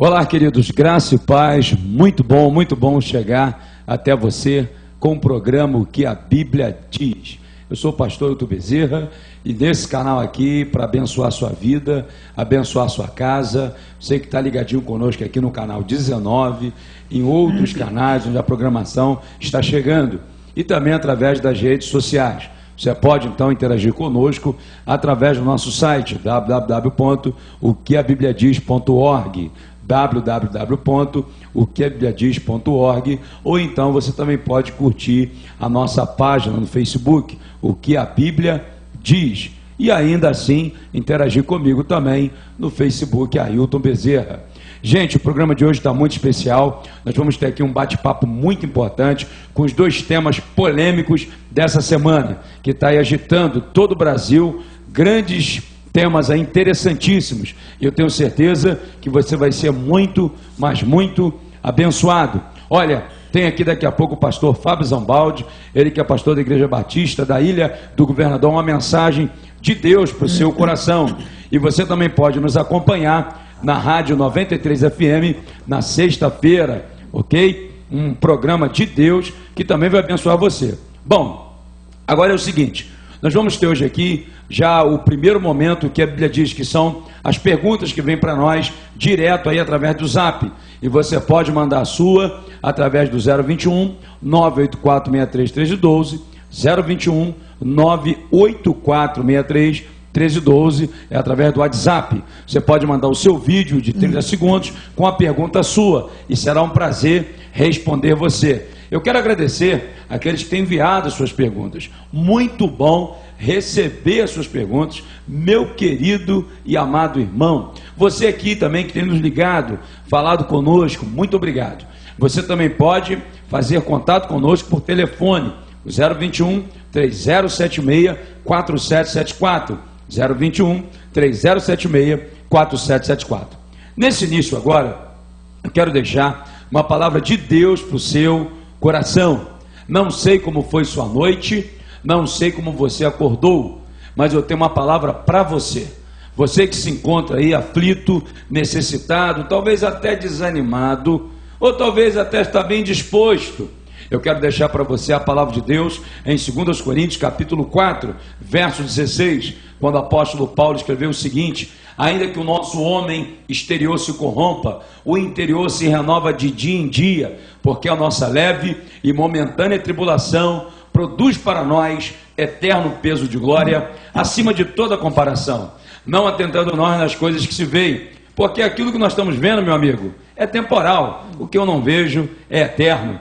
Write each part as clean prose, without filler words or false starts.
Olá, queridos, graça e paz, muito bom chegar até você com o programa O que a Bíblia Diz. Eu sou o pastor Hilton Bezerra e nesse canal aqui para abençoar a sua vida, abençoar a sua casa, você que está ligadinho conosco aqui no canal 19, em outros canais onde a programação está chegando e também através das redes sociais. Você pode então interagir conosco através do nosso site www.oqueabibliadiz.org www.oqueabibliadiz.org, ou então você também pode curtir a nossa página no Facebook, O Que a Bíblia Diz, e ainda assim interagir comigo também no Facebook, Ailton Bezerra. Gente, o programa de hoje está muito especial. Nós vamos ter aqui um bate-papo muito importante com os dois temas polêmicos dessa semana, que está aí agitando todo o Brasil, grandes temas aí interessantíssimos. E eu tenho certeza que você vai ser muito, mas muito abençoado. Olha, tem aqui daqui a pouco o pastor Fábio Zambaldi, ele que é pastor da Igreja Batista da Ilha do Governador, uma mensagem de Deus para o seu coração. E você também pode nos acompanhar na Rádio 93 FM, na sexta-feira, ok? Um programa de Deus que também vai abençoar você. Bom, agora é o seguinte, nós vamos ter hoje aqui já o primeiro momento que a Bíblia diz que são as perguntas que vêm para nós direto aí através do Zap. E você pode mandar a sua através do 021 984 63 1312, 021 984 63 1312, é através do WhatsApp. Você pode mandar o seu vídeo de 30 segundos com a pergunta sua e será um prazer responder você. Eu quero agradecer àqueles que têm enviado as suas perguntas. Muito bom receber as suas perguntas, meu querido e amado irmão. Você aqui também que tem nos ligado, falado conosco, muito obrigado. Você também pode fazer contato conosco por telefone, 021 3076 4774. 021 3076 4774. Nesse início agora, eu quero deixar uma palavra de Deus para o seu coração. Não sei como foi sua noite, não sei como você acordou, mas eu tenho uma palavra para você. Você que se encontra aí aflito, necessitado, talvez até desanimado, ou talvez até está bem disposto. Eu quero deixar para você a palavra de Deus em 2 Coríntios capítulo 4, verso 16, quando o apóstolo Paulo escreveu o seguinte: ainda que o nosso homem exterior se corrompa, o interior se renova de dia em dia, porque a nossa leve e momentânea tribulação produz para nós eterno peso de glória, acima de toda comparação, não atentando nós nas coisas que se veem, porque aquilo que nós estamos vendo, meu amigo, é temporal, o que eu não vejo é eterno.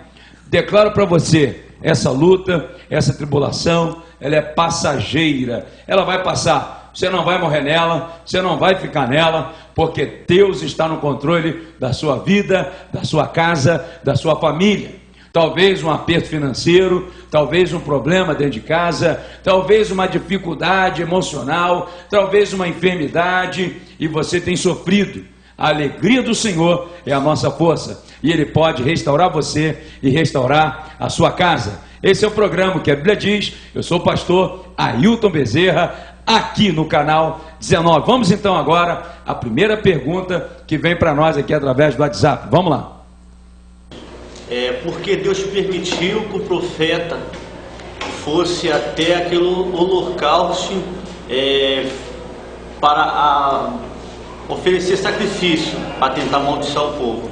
Declaro para você, essa luta, essa tribulação, ela é passageira, ela vai passar, você não vai morrer nela, você não vai ficar nela, porque Deus está no controle da sua vida, da sua casa, da sua família. Talvez um aperto financeiro, talvez um problema dentro de casa, talvez uma dificuldade emocional, talvez uma enfermidade, e você tem sofrido. A alegria do Senhor é a nossa força, e Ele pode restaurar você e restaurar a sua casa. Esse é o programa que a Bíblia diz. Eu sou o pastor Ailton Bezerra, aqui no canal 19. Vamos então agora à primeira pergunta que vem para nós aqui através do WhatsApp. Vamos lá. Porque Deus permitiu que o profeta fosse até aquele holocausto para oferecer sacrifício, para tentar amaldiçoar o povo.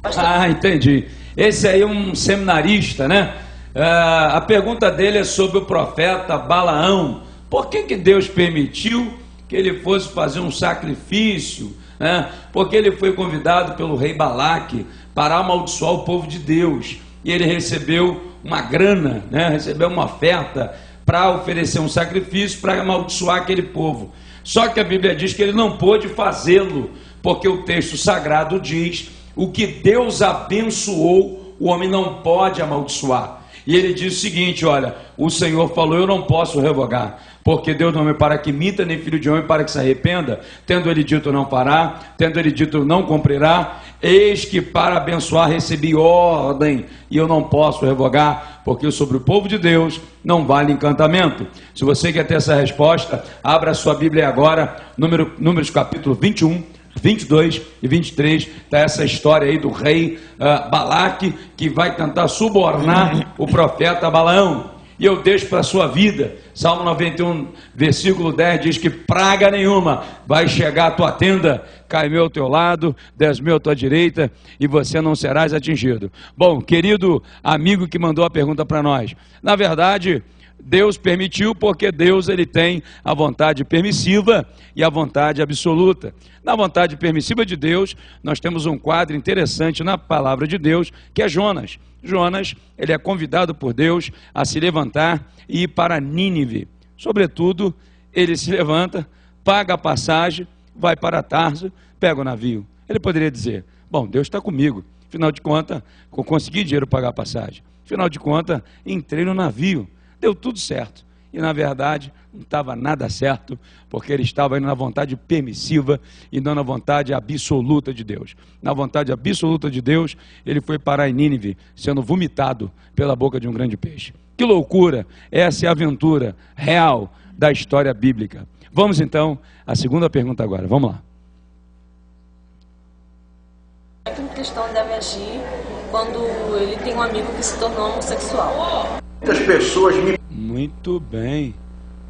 Ah, entendi. Esse aí é um seminarista, né? A pergunta dele é sobre o profeta Balaão. Por que Deus permitiu que ele fosse fazer um sacrifício, né? Porque ele foi convidado pelo rei Balaque para amaldiçoar o povo de Deus. E ele recebeu uma grana, né? Recebeu uma oferta para oferecer um sacrifício para amaldiçoar aquele povo. Só que a Bíblia diz que ele não pôde fazê-lo, porque o texto sagrado diz: o que Deus abençoou, o homem não pode amaldiçoar. E ele diz o seguinte: olha, o Senhor falou, eu não posso revogar, porque Deus não é para que minta, nem filho de homem para que se arrependa. Tendo ele dito não fará, tendo ele dito não cumprirá, eis que para abençoar recebi ordem, e eu não posso revogar, porque sobre o povo de Deus não vale encantamento. Se você quer ter essa resposta, abra a sua Bíblia agora, Números capítulo 21, 22 e 23, está essa história aí do rei Balaque, que vai tentar subornar o profeta Balaão. E eu deixo para a sua vida, Salmo 91, versículo 10, diz que praga nenhuma vai chegar à tua tenda, cai meu ao teu lado, 10.000 à tua direita, e você não serás atingido. Bom, querido amigo que mandou a pergunta para nós, na verdade, Deus permitiu porque Deus ele tem a vontade permissiva e a vontade absoluta. Na vontade permissiva de Deus, nós temos um quadro interessante na palavra de Deus, que é Jonas. Jonas, ele é convidado por Deus a se levantar e ir para Nínive. Sobretudo, ele se levanta, paga a passagem, vai para Tarso, pega o navio. Ele poderia dizer, bom, Deus está comigo. Afinal de contas, eu consegui dinheiro para pagar a passagem. Afinal de contas, entrei no navio. Deu tudo certo. E na verdade não estava nada certo, porque ele estava indo na vontade permissiva e não na vontade absoluta de Deus. Na vontade absoluta de Deus, ele foi parar em Nínive, sendo vomitado pela boca de um grande peixe. Que loucura! Essa é a aventura real da história bíblica. Vamos então à segunda pergunta agora. Vamos lá. Como é que um cristão deve agir quando ele tem um amigo que se tornou homossexual? Muitas pessoas me... Muito bem.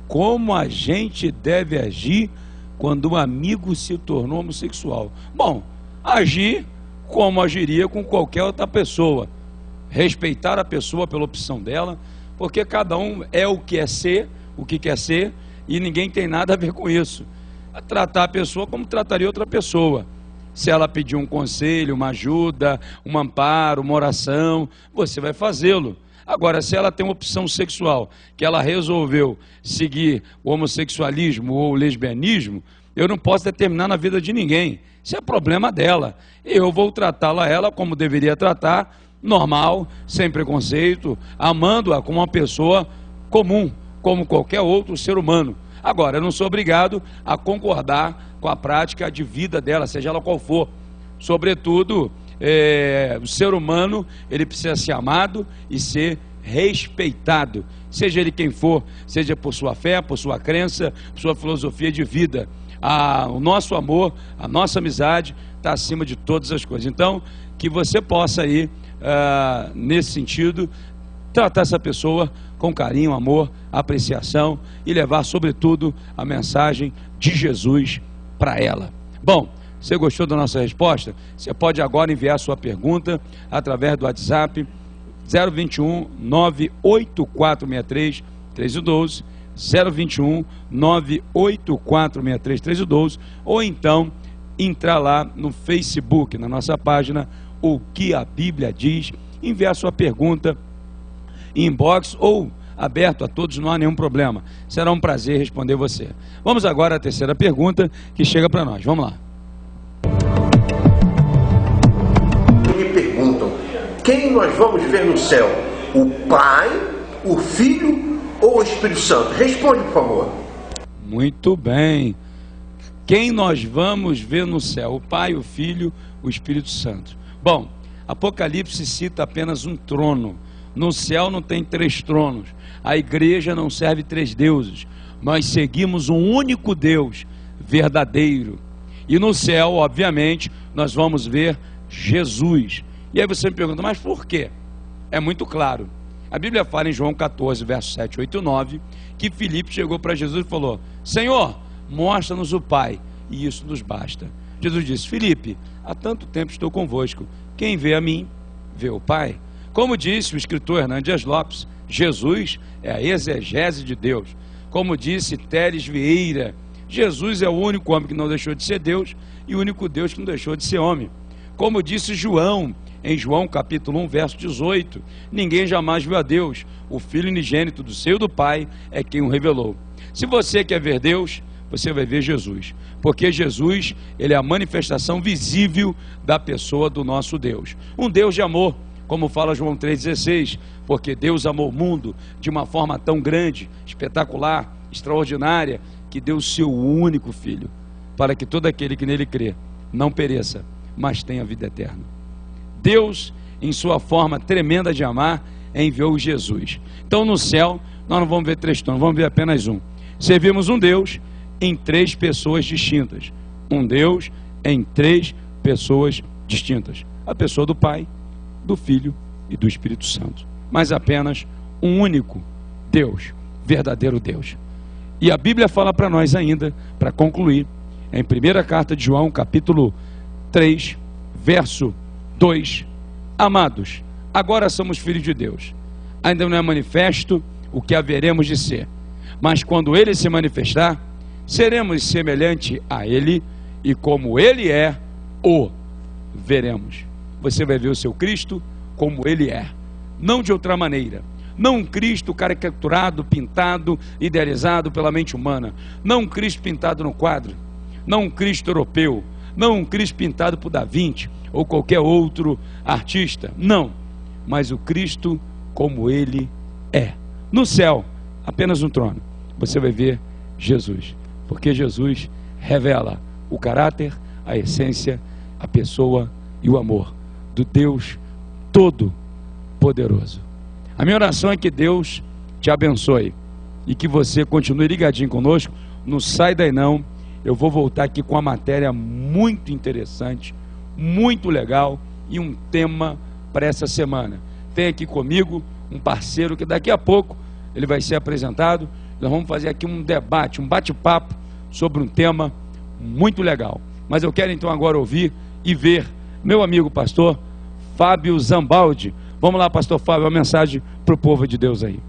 Como a gente deve agir quando um amigo se tornou homossexual? Bom, agir como agiria com qualquer outra pessoa. Respeitar a pessoa pela opção dela, porque cada um é o que é ser, o que quer ser, e ninguém tem nada a ver com isso. Tratar a pessoa como trataria outra pessoa. Se ela pedir um conselho, uma ajuda, um amparo, uma oração, você vai fazê-lo. Agora, se ela tem uma opção sexual, que ela resolveu seguir o homossexualismo ou o lesbianismo, eu não posso determinar na vida de ninguém. Isso é problema dela. Eu vou tratá-la ela como deveria tratar, normal, sem preconceito, amando-a como uma pessoa comum, como qualquer outro ser humano. Agora, eu não sou obrigado a concordar com a prática de vida dela, seja ela qual for. Sobretudo, o ser humano, ele precisa ser amado e ser respeitado, seja ele quem for, seja por sua fé, por sua crença, por sua filosofia de vida. O nosso amor, a nossa amizade está acima de todas as coisas. Então, que você possa aí, nesse sentido, tratar essa pessoa com carinho, amor, apreciação e levar, sobretudo, a mensagem de Jesus para ela. Bom, você gostou da nossa resposta? Você pode agora enviar sua pergunta através do WhatsApp 021 98463 1312, 021 98463 1312, ou então entrar lá no Facebook, na nossa página O Que a Bíblia Diz, enviar sua pergunta em inbox ou aberto a todos, não há nenhum problema. Será um prazer responder você. Vamos agora à terceira pergunta que chega para nós. Vamos lá. Me perguntam, quem nós vamos ver no céu? O Pai, o Filho ou o Espírito Santo? Responde, por favor. Muito bem. Quem nós vamos ver no céu? O Pai, o Filho, o Espírito Santo. Bom, Apocalipse cita apenas um trono. No céu não tem 3 tronos. A igreja não serve 3 deuses. Nós seguimos um único Deus verdadeiro. E no céu, obviamente, nós vamos ver Jesus. E aí você me pergunta, mas por quê? É muito claro. A Bíblia fala em João 14, versos 7, 8 e 9, que Filipe chegou para Jesus e falou, Senhor, mostra-nos o Pai, e isso nos basta. Jesus disse, Filipe, há tanto tempo estou convosco, quem vê a mim, vê o Pai. Como disse o escritor Hernando Dias Lopes, Jesus é a exegese de Deus. Como disse Teres Vieira, Jesus é o único homem que não deixou de ser Deus e o único Deus que não deixou de ser homem. Como disse João, em João capítulo 1, verso 18, ninguém jamais viu a Deus, o Filho unigênito do seio do Pai é quem o revelou. Se você quer ver Deus, você vai ver Jesus, porque Jesus, ele é a manifestação visível da pessoa do nosso Deus, um Deus de amor, como fala João 3,16, porque Deus amou o mundo de uma forma tão grande, espetacular, extraordinária, que deu o seu único Filho, para que todo aquele que nele crê, não pereça, mas tenha vida eterna. Deus, em sua forma tremenda de amar, enviou Jesus. Então no céu, nós não vamos ver 3 tronos, vamos ver apenas um. Servimos um Deus em 3 pessoas distintas. Um Deus em 3 pessoas distintas: a pessoa do Pai, do Filho e do Espírito Santo, mas apenas um único Deus, verdadeiro Deus. E a Bíblia fala para nós ainda, para concluir, em 1ª carta de João, capítulo 3, verso 2: amados, agora somos filhos de Deus, ainda não é manifesto o que haveremos de ser, mas quando Ele se manifestar, seremos semelhante a Ele, e como Ele é, o veremos. Você vai ver o seu Cristo como Ele é, não de outra maneira. Não um Cristo caricaturado, pintado, idealizado pela mente humana, não um Cristo pintado no quadro, não um Cristo europeu, não um Cristo pintado por Da Vinci ou qualquer outro artista, não, mas o Cristo como Ele é. No céu, apenas no trono, você vai ver Jesus, porque Jesus revela o caráter, a essência, a pessoa e o amor do Deus Todo-Poderoso. A minha oração é que Deus te abençoe e que você continue ligadinho conosco. Não sai daí não. Eu vou voltar aqui com uma matéria muito interessante, muito legal e um tema para essa semana. Tem aqui comigo um parceiro que daqui a pouco ele vai ser apresentado. Nós vamos fazer aqui um debate, um bate-papo sobre um tema muito legal. Mas eu quero então agora ouvir e ver meu amigo pastor Fábio Zambaldi. Vamos lá, pastor Fábio, uma mensagem para o povo de Deus aí.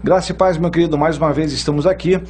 Graça e paz, meu querido, mais uma vez estamos aqui.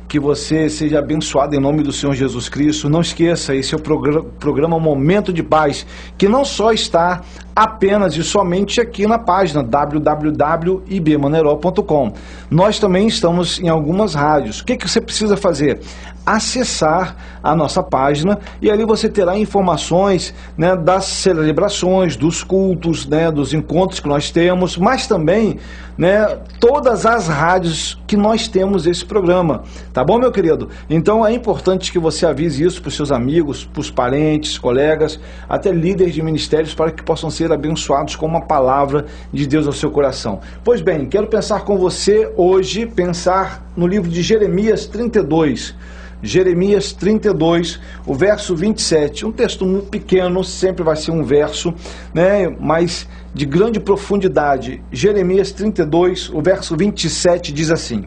Que você seja abençoado em nome do Senhor Jesus Cristo. Não esqueça, esse é o programa Momento de Paz, que não só está apenas e somente aqui na página www.ibmaneirol.com. Nós também estamos em algumas rádios. O que você precisa fazer? Acessar a nossa página e ali você terá informações, né, das celebrações, dos cultos, né, dos encontros que nós temos, mas também, né, todas as rádios que nós temos esse programa. Tá bom, meu querido? Então é importante que você avise isso para os seus amigos, para os parentes, colegas, até líderes de ministérios, para que possam ser abençoados com uma palavra de Deus ao seu coração. Pois bem, quero pensar com você hoje, pensar no livro de Jeremias 32. Jeremias 32, o verso 27, um texto muito pequeno, sempre vai ser um verso, né, mas de grande profundidade. Jeremias 32, o verso 27 diz assim: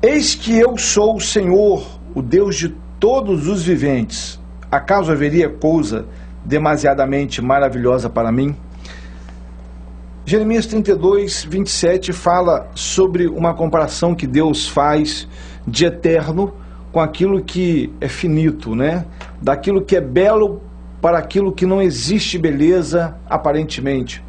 eis que eu sou o Senhor, o Deus de todos os viventes. Acaso haveria coisa demasiadamente maravilhosa para mim? Jeremias 32, 27 fala sobre uma comparação que Deus faz de eterno com aquilo que é finito, né? Daquilo que é belo para aquilo que não existe beleza aparentemente.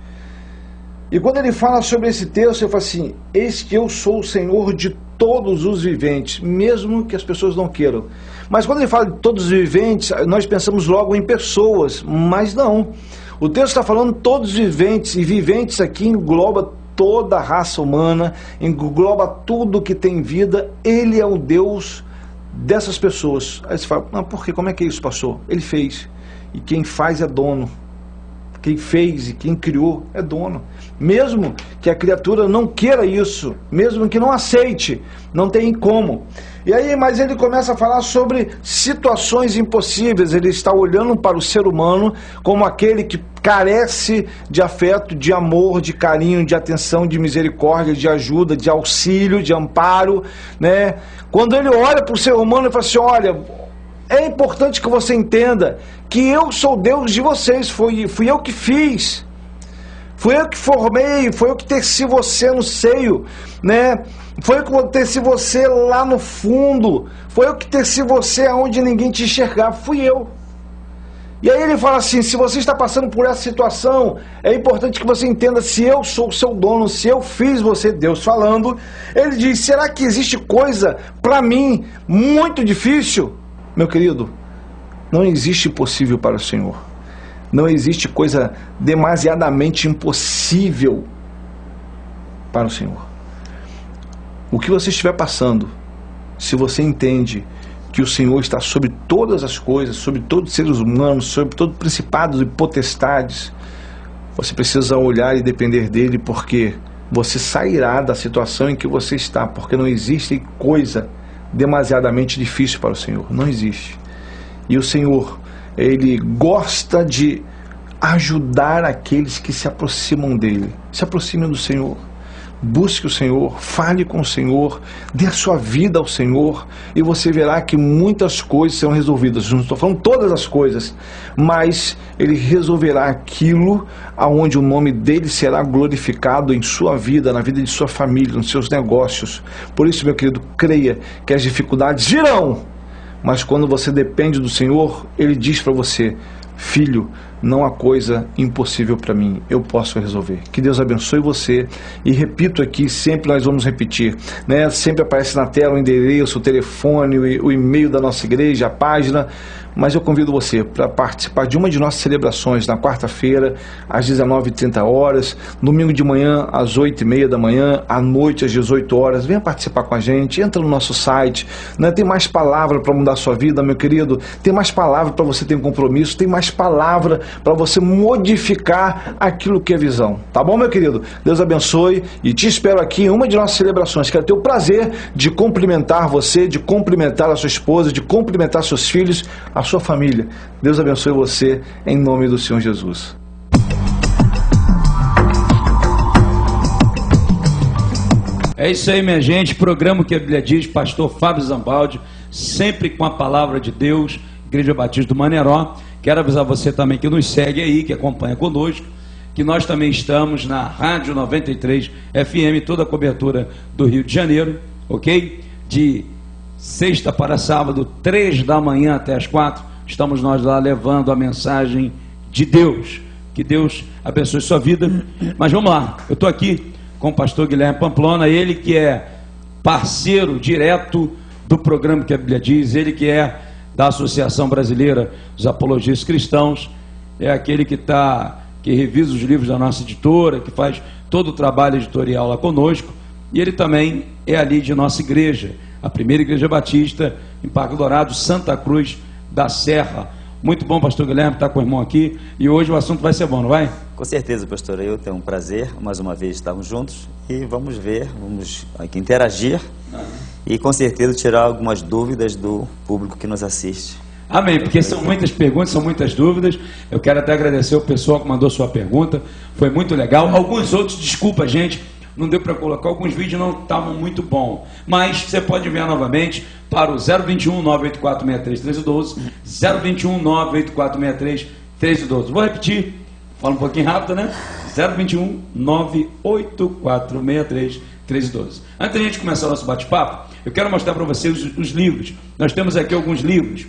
E quando ele fala sobre esse texto, ele fala assim: eis que eu sou o Senhor de todos os viventes, mesmo que as pessoas não queiram. Mas quando ele fala de todos os viventes, nós pensamos logo em pessoas, mas não. O texto está falando todos os viventes, e viventes aqui engloba toda a raça humana, engloba tudo que tem vida. Ele é o Deus dessas pessoas. Aí você fala: não, por quê? Como é que é isso, pastor? Ele fez, e quem faz é dono. Quem fez e quem criou é dono. Mesmo que a criatura não queira isso, mesmo que não aceite, não tem como. E aí, mas ele começa a falar sobre situações impossíveis. Ele está olhando para o ser humano como aquele que carece de afeto, de amor, de carinho, de atenção, de misericórdia, de ajuda, de auxílio, de amparo, né? Quando ele olha para o ser humano, ele fala assim: olha, é importante que você entenda que eu sou Deus de vocês, fui eu que fiz, fui eu que formei, foi eu que teci você no seio, né? Foi eu que teci você lá no fundo, foi eu que teci você aonde ninguém te enxergava, fui eu. E aí ele fala assim: se você está passando por essa situação, é importante que você entenda, se eu sou o seu dono, se eu fiz você, Deus falando. Ele diz: será que existe coisa para mim muito difícil? Meu querido, não existe impossível para o Senhor. Não existe coisa demasiadamente impossível para o Senhor. O que você estiver passando, se você entende que o Senhor está sobre todas as coisas, sobre todos os seres humanos, sobre todos os principados e potestades, você precisa olhar e depender dele, porque você sairá da situação em que você está, porque não existe coisa demasiadamente difícil para o Senhor, não existe. E o Senhor, Ele gosta de ajudar aqueles que se aproximam dEle. Se aproximem do Senhor, busque o Senhor, fale com o Senhor, dê a sua vida ao Senhor, e você verá que muitas coisas serão resolvidas. Não estou falando todas as coisas, mas Ele resolverá aquilo aonde o nome dEle será glorificado em sua vida, na vida de sua família, nos seus negócios. Por isso, meu querido, creia que as dificuldades virão, mas quando você depende do Senhor, Ele diz para você: filho, não há coisa impossível para mim, eu posso resolver. Que Deus abençoe você. E repito aqui, sempre nós vamos repetir, né? Sempre aparece na tela o endereço, o telefone, o e-mail da nossa igreja, a página. Mas eu convido você para participar de uma de nossas celebrações na quarta-feira, às 19h30, domingo de manhã, às 8h30 da manhã, à noite, às 18 horas. Venha participar com a gente, entra no nosso site, né? Tem mais palavra para mudar a sua vida, meu querido. Tem mais palavra para você ter um compromisso, tem mais palavra para você modificar aquilo que é visão. Tá bom, meu querido? Deus abençoe e te espero aqui em uma de nossas celebrações. Quero ter o prazer de cumprimentar você, de cumprimentar a sua esposa, de cumprimentar seus filhos, a sua família. Deus abençoe você em nome do Senhor Jesus. É isso aí, minha gente. Programa que a Bíblia diz, pastor Fábio Zambaldi, sempre com a palavra de Deus, Igreja Batista do Maneró. Quero avisar você também que nos segue aí, que acompanha conosco, que nós também estamos na Rádio 93 FM, toda a cobertura do Rio de Janeiro, ok? De sexta para sábado, 3 da manhã até as 4, estamos nós lá levando a mensagem de Deus. Que Deus abençoe sua vida. Mas vamos lá, eu estou aqui com o pastor Guilherme Pamplona, ele que é parceiro direto do programa que a Bíblia diz, ele que é da Associação Brasileira dos Apologistas Cristãos, é aquele que revisa os livros da nossa editora, que faz todo o trabalho editorial lá conosco, e ele também é ali de nossa igreja, a primeira igreja batista em Parque Dourado, Santa Cruz da Serra. Muito bom, pastor Guilherme, estar com o irmão aqui, e hoje o assunto vai ser bom, não vai? Com certeza, pastor, eu tenho um prazer, mais uma vez estarmos juntos, e vamos aqui interagir, e com certeza tirar algumas dúvidas do público que nos assiste. Amém, porque são muitas perguntas, são muitas dúvidas. Eu quero até agradecer o pessoal que mandou sua pergunta, foi muito legal. Alguns outros, desculpa gente, não deu para colocar, alguns vídeos não estavam muito bons, mas você pode enviar novamente para o 021 984 63 1312, 021 984 63 1312. Vou repetir, fala um pouquinho rápido, né? 021 984 63 1312. Antes da gente começar o nosso bate-papo, eu quero mostrar para vocês os livros. Nós temos aqui alguns livros.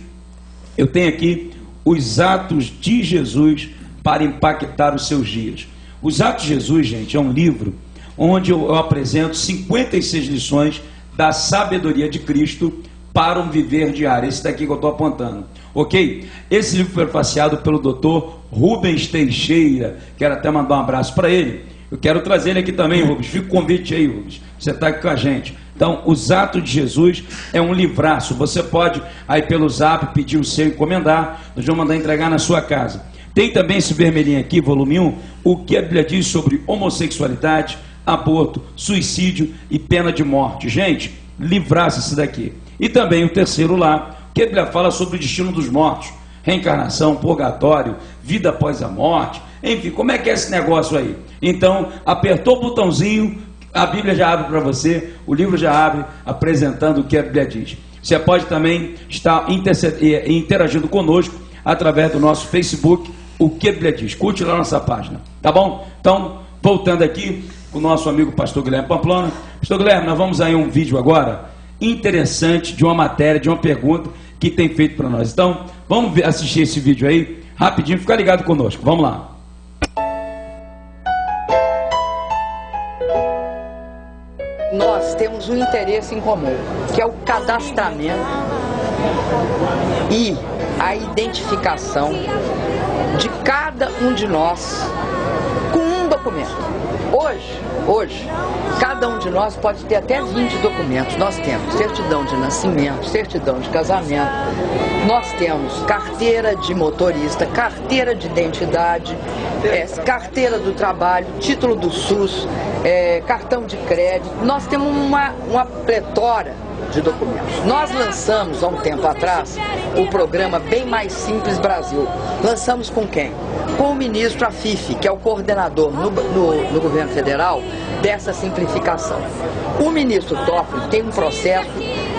Eu tenho aqui os Atos de Jesus para impactar os seus dias. Os Atos de Jesus, gente, é um livro onde eu apresento 56 lições da sabedoria de Cristo para um viver diário. Esse daqui que eu estou apontando, ok? Esse livro foi prefaciado pelo Dr. Rubens Teixeira. Quero até mandar um abraço para ele. Eu quero trazer ele aqui também, Rubens. Fica o convite aí, Rubens. Você está aqui com a gente. Então, Os Atos de Jesus é um livraço. Você pode, aí pelo Zap, pedir o seu, encomendar. Nós vamos mandar entregar na sua casa. Tem também esse vermelhinho aqui, volume 1, o que a Bíblia diz sobre homossexualidade, aborto, suicídio e pena de morte. Gente, livraço esse daqui. E também o terceiro lá, que a Bíblia fala sobre o destino dos mortos, reencarnação, purgatório, vida após a morte, enfim, como é que é esse negócio aí? Então, apertou o botãozinho, a Bíblia já abre para você, o livro já abre, apresentando o que a Bíblia diz. Você pode também estar interagindo conosco através do nosso Facebook, o que a Bíblia diz. Curte lá a nossa página, tá bom? Então, voltando aqui com o nosso amigo pastor Guilherme Pamplona. Pastor Guilherme, nós vamos aí um vídeo agora interessante de uma matéria, de uma pergunta que tem feito para nós. Então, vamos assistir esse vídeo aí, rapidinho, fica ligado conosco, vamos lá. Nós temos um interesse em comum, que é o cadastramento e a identificação de cada um de nós com um documento. Hoje, cada cada um de nós pode ter até 20 documentos. Nós temos certidão de nascimento, certidão de casamento, nós temos carteira de motorista, carteira de identidade, carteira do trabalho, título do SUS, cartão de crédito. Nós temos uma pletora de documentos. Nós lançamos, há um tempo atrás, o programa Bem Mais Simples Brasil. Lançamos com quem? Com o ministro Afife, que é o coordenador no governo federal dessa simplificação. O ministro Toffoli tem um processo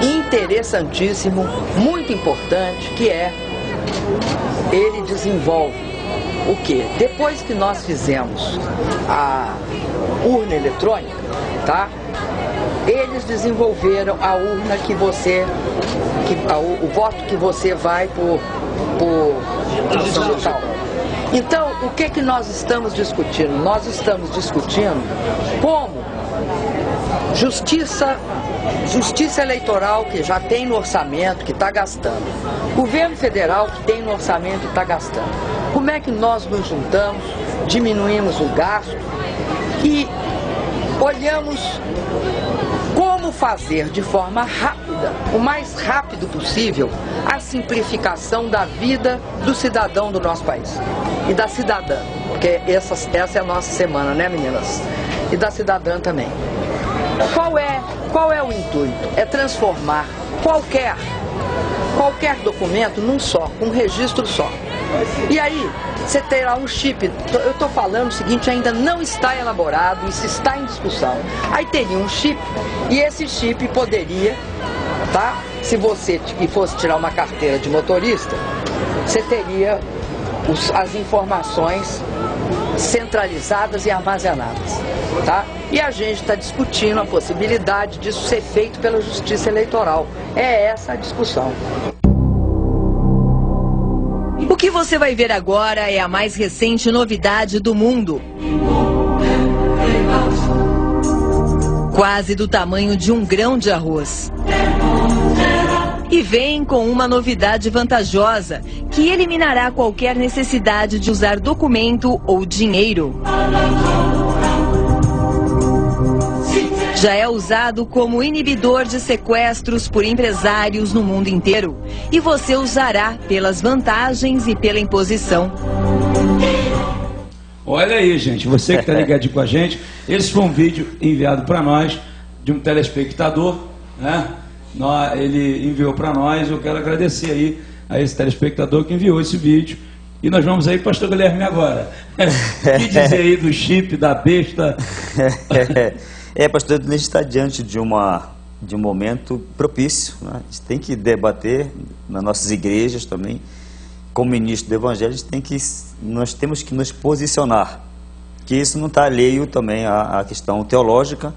interessantíssimo, muito importante, que ele desenvolve o quê? Depois que nós fizemos a urna eletrônica, tá? Eles desenvolveram a urna o voto que você vai por digital. Então, o que nós estamos discutindo? Nós estamos discutindo como justiça eleitoral, que já tem no orçamento, que está gastando. Governo federal, que tem no orçamento e está gastando. Como é que nós nos juntamos, diminuímos o gasto e olhamos como fazer de forma rápida, o mais rápido possível, a simplificação da vida do cidadão do nosso país e da cidadã, porque essa é a nossa semana, né, meninas? E da cidadã também. Qual é o intuito? É transformar qualquer documento num só, um registro só. E aí, você terá um chip, eu estou falando o seguinte, ainda não está elaborado, isso está em discussão. Aí teria um chip, e esse chip poderia, tá? Se você fosse tirar uma carteira de motorista, você teria as informações centralizadas e armazenadas, tá? E a gente está discutindo a possibilidade disso ser feito pela Justiça Eleitoral. É essa a discussão. O que você vai ver agora é a mais recente novidade do mundo. Quase do tamanho de um grão de arroz. E vem com uma novidade vantajosa, que eliminará qualquer necessidade de usar documento ou dinheiro. Já é usado como inibidor de sequestros por empresários no mundo inteiro. E você usará pelas vantagens e pela imposição. Olha aí, gente, você que está ligadinho com a gente, esse foi um vídeo enviado para nós, de um telespectador, né? Ele enviou para nós, eu quero agradecer aí a esse telespectador que enviou esse vídeo. E nós vamos aí, pastor Guilherme, agora. O que dizer aí do chip, da besta? Pastor, a gente está diante de um momento propício, né? A gente tem que debater nas nossas igrejas também, como ministro do Evangelho, nós temos que nos posicionar, que isso não está alheio também à questão teológica,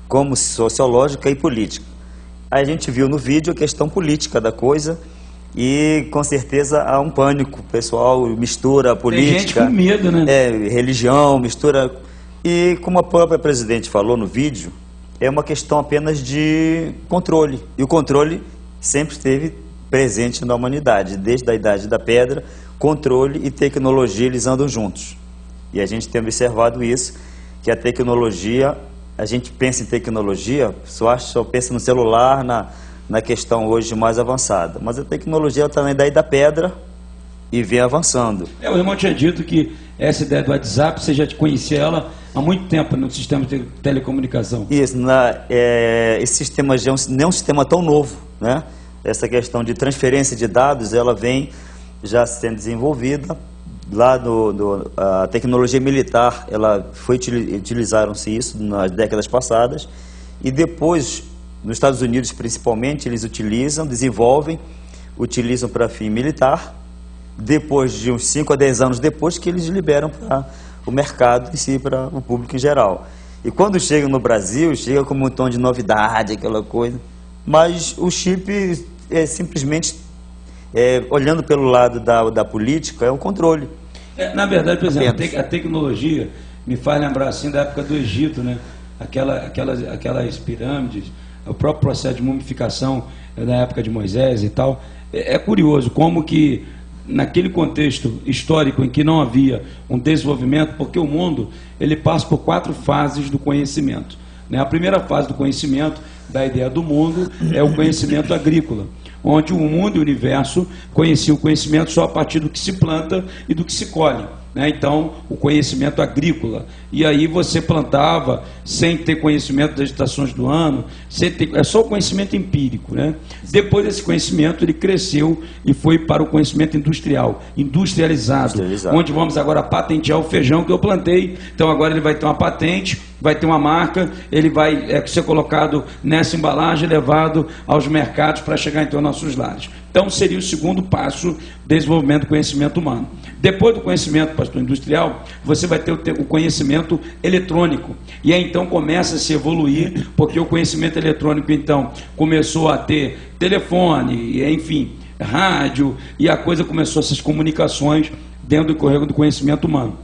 como sociológica e política. Aí a gente viu no vídeo a questão política da coisa e com certeza há um pânico, o pessoal mistura política, tem gente com medo, né? Religião, mistura. E como a própria presidente falou no vídeo, é uma questão apenas de controle. E o controle sempre esteve presente na humanidade, desde a Idade da Pedra, controle e tecnologia, eles andam juntos. E a gente tem observado isso, que a tecnologia, a gente pensa em tecnologia, só pensa no celular, na questão hoje mais avançada. Mas a tecnologia está na Idade da Pedra e vem avançando. O irmão tinha dito que essa ideia do WhatsApp, você já conhecia ela há muito tempo no sistema de telecomunicação. Isso, esse sistema já não é um sistema tão novo, né? Essa questão de transferência de dados, ela vem já sendo desenvolvida. Lá a tecnologia militar, utilizaram-se isso nas décadas passadas. E depois, nos Estados Unidos principalmente, eles desenvolvem, utilizam para fim militar. Depois de uns 5 a 10 anos depois que eles liberam para o mercado em si, para o público em geral. E quando chega no Brasil, chega com um montão de novidade, aquela coisa. Mas o chip é simplesmente, olhando pelo lado da política, é um controle. Na verdade, por exemplo, a tecnologia me faz lembrar assim da época do Egito, né? Aquelas pirâmides, o próprio processo de mumificação na época de Moisés e tal. É curioso como que naquele contexto histórico em que não havia um desenvolvimento, porque o mundo ele passa por 4 fases do conhecimento. né? A primeira fase do conhecimento, da ideia do mundo, é o conhecimento agrícola, onde o mundo e o universo conheciam o conhecimento só a partir do que se planta e do que se colhe, né? Então, o conhecimento agrícola. E aí você plantava sem ter conhecimento das estações do ano, é só o conhecimento empírico, né? Depois desse conhecimento, ele cresceu e foi para o conhecimento industrial, industrializado, onde vamos agora patentear o feijão que eu plantei. Então, agora ele vai ter uma patente, vai ter uma marca, ele vai ser colocado nessa embalagem, levado aos mercados para chegar então aos nossos lares. Então, seria o segundo passo do desenvolvimento do conhecimento humano. Depois do conhecimento, pastor, industrial, você vai ter o conhecimento eletrônico. E aí, então, começa a se evoluir, porque o conhecimento eletrônico, então, começou a ter telefone, enfim, rádio, e a coisa começou essas comunicações dentro do correio do conhecimento humano.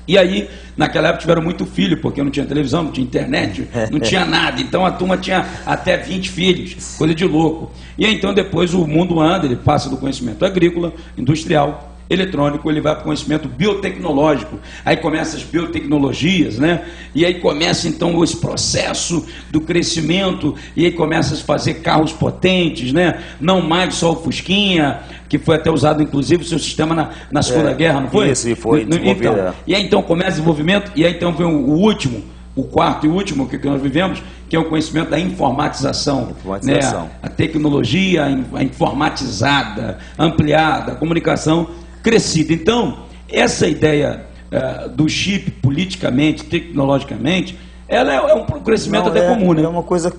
E aí, naquela época tiveram muito filho, porque não tinha televisão, não tinha internet, não tinha nada. Então a turma tinha até 20 filhos, coisa de louco. E aí, então depois o mundo anda, ele passa do conhecimento agrícola, industrial, eletrônico, ele vai para o conhecimento biotecnológico. Aí começa as biotecnologias, né? E aí começa então esse processo do crescimento, e aí começa a se fazer carros potentes, né? Não mais só o Fusquinha, que foi até usado inclusive o seu sistema na Segunda Guerra, não foi? Isso, e foi desenvolvido. Então, e aí então começa o desenvolvimento, e aí então vem o último, o quarto e último que nós vivemos, que é o conhecimento da informatização. Né? A tecnologia a informatizada, ampliada, a comunicação crescida. Então, essa ideia do chip, politicamente, tecnologicamente, ela é um crescimento até comum, né? É uma coisa,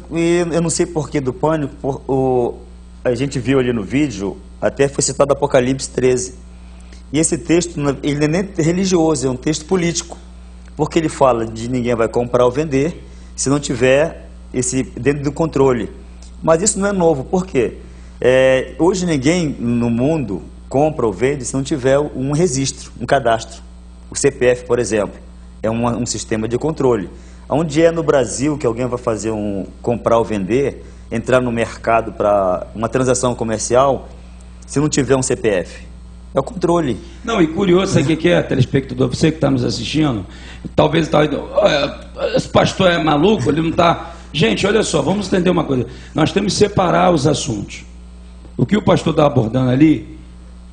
eu não sei porquê do pânico, a gente viu ali no vídeo, até foi citado Apocalipse 13. E esse texto, ele não é nem religioso, é um texto político. Porque ele fala de ninguém vai comprar ou vender se não tiver esse dentro do controle. Mas isso não é novo, por quê? Hoje ninguém no mundo compra ou vende se não tiver um registro, um cadastro. O CPF, por exemplo, é um sistema de controle. Onde é no Brasil que alguém vai fazer comprar ou vender, entrar no mercado para uma transação comercial, se não tiver um CPF? É o controle. Não, e curioso, sabe o que é, telespectador? Você que está nos assistindo, talvez esse pastor é maluco, ele não está... Gente, olha só, vamos entender uma coisa. Nós temos que separar os assuntos. O que o pastor está abordando ali,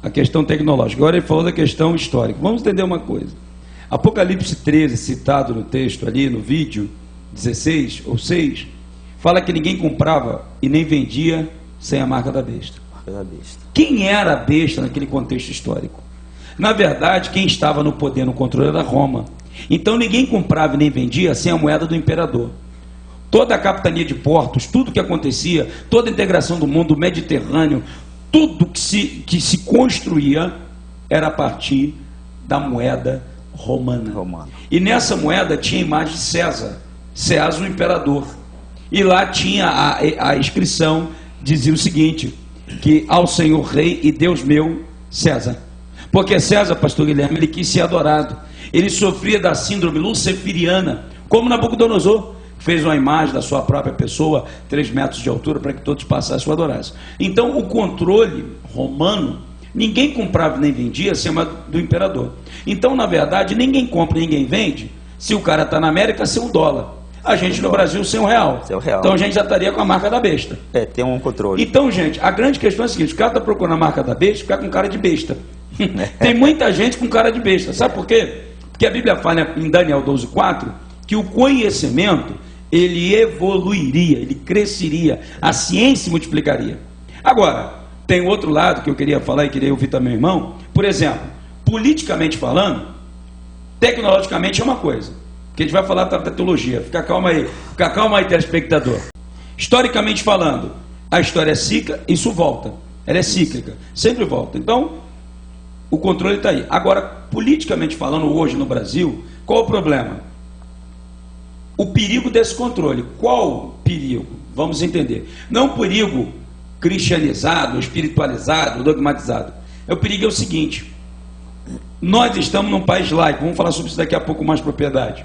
a questão tecnológica. Agora ele falou da questão histórica. Vamos entender uma coisa. Apocalipse 13, citado no texto ali, no vídeo 16 ou 6, fala que ninguém comprava e nem vendia sem a marca da besta. Quem era a besta naquele contexto histórico? Na verdade, quem estava no poder, no controle, era Roma. Então ninguém comprava e nem vendia sem a moeda do imperador. Toda a capitania de portos, tudo que acontecia, toda a integração do mundo Mediterrâneo, tudo que se construía era a partir da moeda romana. E nessa moeda tinha a imagem de César, o imperador. E lá tinha a inscrição, dizia o seguinte, que ao Senhor Rei e Deus meu, César. Porque César, pastor Guilherme, ele quis ser adorado. Ele sofria da síndrome luciferiana, como Nabucodonosor. Fez uma imagem da sua própria pessoa, 3 metros de altura, para que todos passassem e o adorassem. Então, o controle romano, ninguém comprava nem vendia acima do imperador. Então, na verdade, ninguém compra e ninguém vende se o cara está na América sem o dólar. A gente no Brasil sem o real. Então a gente já estaria com a marca da besta. Tem um controle. Então, gente, a grande questão é a seguinte: o cara está procurando a marca da besta, fica com cara de besta. Tem muita gente com cara de besta. Sabe por quê? Porque a Bíblia fala em Daniel 12:4 que o conhecimento, ele evoluiria, ele cresceria, a ciência multiplicaria. Agora, tem outro lado que eu queria falar e queria ouvir também, irmão. Por exemplo, politicamente falando, tecnologicamente é uma coisa, que a gente vai falar da teologia. Fica calma aí, telespectador. Historicamente falando, a história é cíclica, isso volta. Ela é cíclica, sempre volta. Então, o controle está aí. Agora, politicamente falando, hoje no Brasil, qual o problema? O perigo desse controle. Qual o perigo? Vamos entender. Não o perigo cristianizado, espiritualizado, dogmatizado. O perigo é o seguinte: nós estamos num país laico, vamos falar sobre isso daqui a pouco com mais propriedade.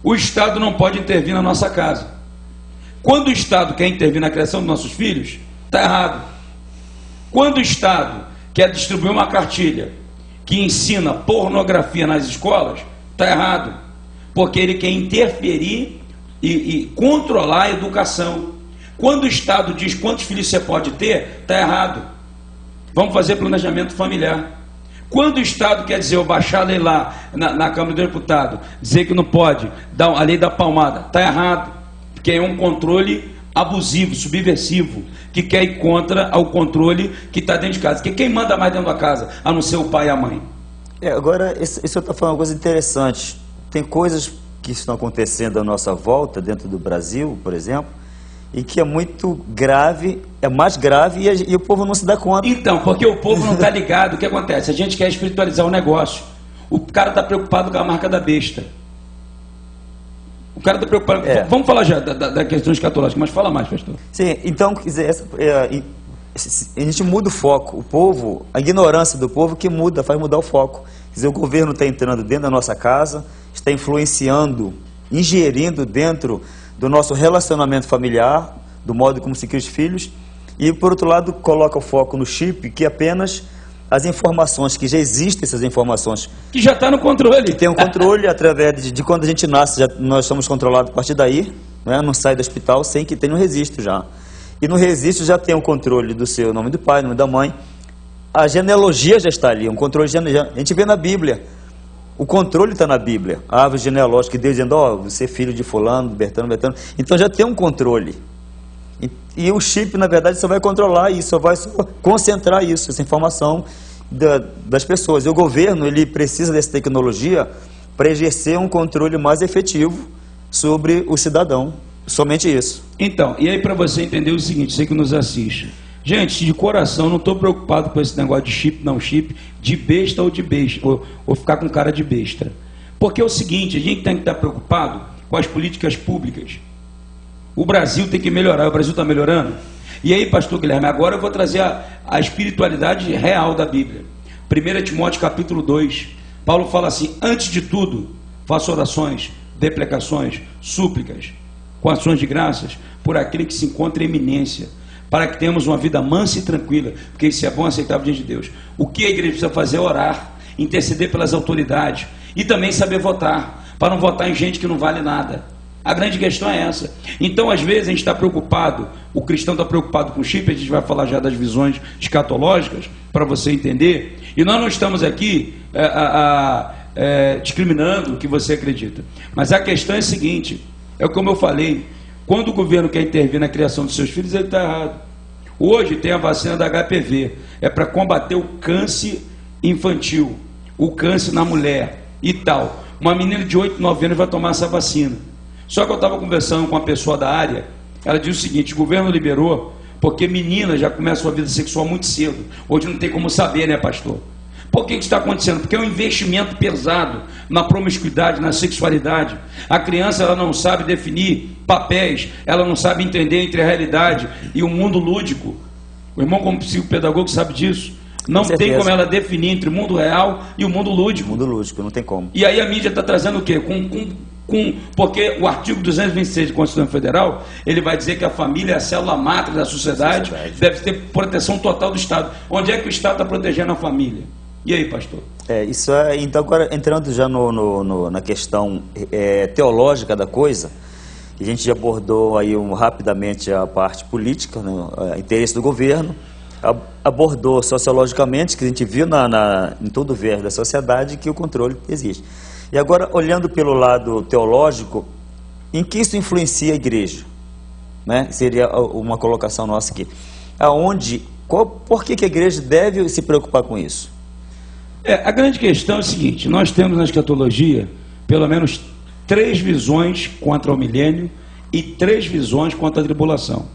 O Estado não pode intervir na nossa casa. Quando o Estado quer intervir na criação dos nossos filhos, está errado. Quando o Estado quer distribuir uma cartilha que ensina pornografia nas escolas, está errado. Porque ele quer interferir e controlar a educação. Quando o Estado diz quantos filhos você pode ter, está errado. Vamos fazer planejamento familiar. Quando o Estado quer dizer, eu baixar a lei lá na Câmara do Deputado, dizer que não pode, a lei da palmada, está errado. Porque é um controle abusivo, subversivo, que quer ir contra o controle que está dentro de casa. Porque quem manda mais dentro da casa, a não ser o pai e a mãe? Agora, isso eu estou falando uma coisa interessante. Tem coisas que estão acontecendo à nossa volta, dentro do Brasil, por exemplo, e que é muito grave, é mais grave e o povo não se dá conta. Então, porque o povo não está ligado, o que acontece? A gente quer espiritualizar o negócio. O cara está preocupado com a marca da besta. O cara está preocupado... Vamos falar já da questão escatológica, mas fala mais, pastor. Sim, então, quer dizer, a gente muda o foco. O povo, a ignorância do povo que muda, faz mudar o foco. Quer dizer, o governo está entrando dentro da nossa casa, está influenciando, ingerindo dentro do nosso relacionamento familiar, do modo como se cria os filhos, e por outro lado coloca o foco no chip, que apenas as informações, que já existem essas informações, que já está no controle, que tem um controle através de quando a gente nasce, nós somos controlados a partir daí, né? Não sai do hospital sem que tenha um registro já, e no registro já tem o controle do seu nome do pai, nome da mãe, a genealogia já está ali, um controle genealógico, a gente vê na Bíblia. O controle está na Bíblia, a árvore genealógica, Deus dizendo, você é filho de fulano, Bertano, então já tem um controle. E o chip, na verdade, só vai controlar isso, só vai concentrar isso, essa informação das pessoas. E o governo, ele precisa dessa tecnologia para exercer um controle mais efetivo sobre o cidadão, somente isso. Então, e aí para você entender o seguinte, você que nos assiste, gente, de coração, não estou preocupado com esse negócio de chip, não chip, de besta ou de besta, ou ficar com cara de besta. Porque é o seguinte, a gente tem que estar preocupado com as políticas públicas. O Brasil tem que melhorar, o Brasil está melhorando. E aí, pastor Guilherme, agora eu vou trazer a espiritualidade real da Bíblia. 1 Timóteo capítulo 2, Paulo fala assim, antes de tudo, faça orações, deprecações, súplicas, com ações de graças, por aquele que se encontra em eminência, para que tenhamos uma vida mansa e tranquila, porque isso é bom e aceitável diante de Deus. O que a igreja precisa fazer é orar, interceder pelas autoridades e também saber votar, para não votar em gente que não vale nada. A grande questão é essa. Então, às vezes, a gente está preocupado, o cristão está preocupado com o chip, a gente vai falar já das visões escatológicas, para você entender, e nós não estamos aqui discriminando o que você acredita, mas a questão é a seguinte, é como eu falei, quando o governo quer intervir na criação dos seus filhos, ele está errado. Hoje tem a vacina da HPV, é para combater o câncer infantil, o câncer na mulher e tal. Uma menina de 8, 9 anos vai tomar essa vacina. Só que eu estava conversando com uma pessoa da área, ela disse o seguinte, o governo liberou, porque meninas já começam a vida sexual muito cedo. Hoje não tem como saber, né, pastor? Por que isso está acontecendo? Porque é um investimento pesado na promiscuidade, na sexualidade. A criança, ela não sabe definir papéis, ela não sabe entender entre a realidade e o mundo lúdico. O irmão, como psicopedagogo, sabe disso. Não tem como ela definir entre o mundo real e o mundo lúdico. O mundo lúdico, não tem como. E aí a mídia está trazendo o quê? Porque o artigo 226 da Constituição Federal, ele vai dizer que a família é a célula máter da sociedade, deve ter proteção total do Estado. Onde é que o Estado está protegendo a família? E aí, pastor? Isso é, então, agora entrando já na questão teológica da coisa, a gente já abordou aí rapidamente a parte política, né, o interesse do governo, abordou sociologicamente, que a gente viu em todo o verso da sociedade, que o controle existe. E agora, olhando pelo lado teológico, em que isso influencia a igreja? Né? Seria uma colocação nossa aqui. Por que a igreja deve se preocupar com isso? A grande questão é o seguinte, nós temos na escatologia pelo menos 3 visões contra o milênio e 3 visões contra a tribulação.